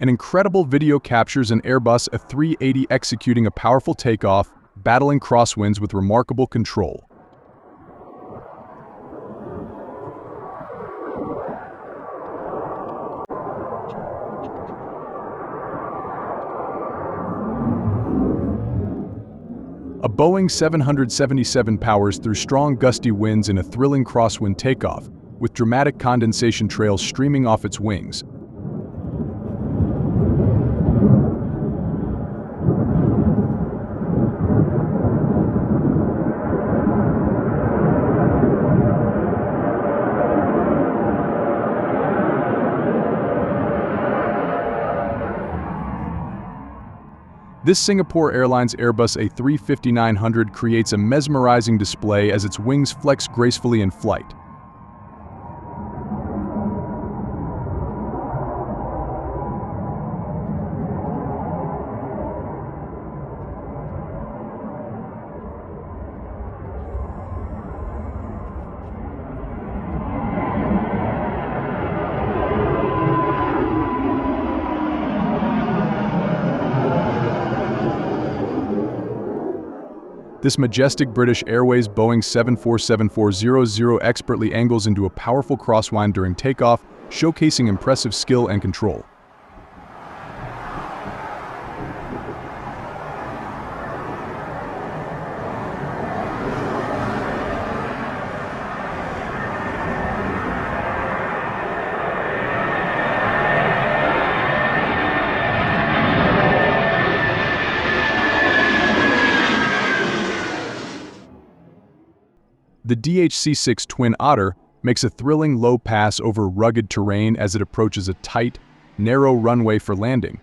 An incredible video captures an Airbus A380 executing a powerful takeoff, battling crosswinds with remarkable control. A Boeing 777 powers through strong gusty winds in a thrilling crosswind takeoff, with dramatic condensation trails streaming off its wings. This Singapore Airlines Airbus A350-900 creates a mesmerizing display as its wings flex gracefully in flight. This majestic British Airways Boeing 747-400 expertly angles into a powerful crosswind during takeoff, showcasing impressive skill and control. The DHC-6 twin Otter makes a thrilling low pass over rugged terrain as it approaches a tight, narrow runway for landing.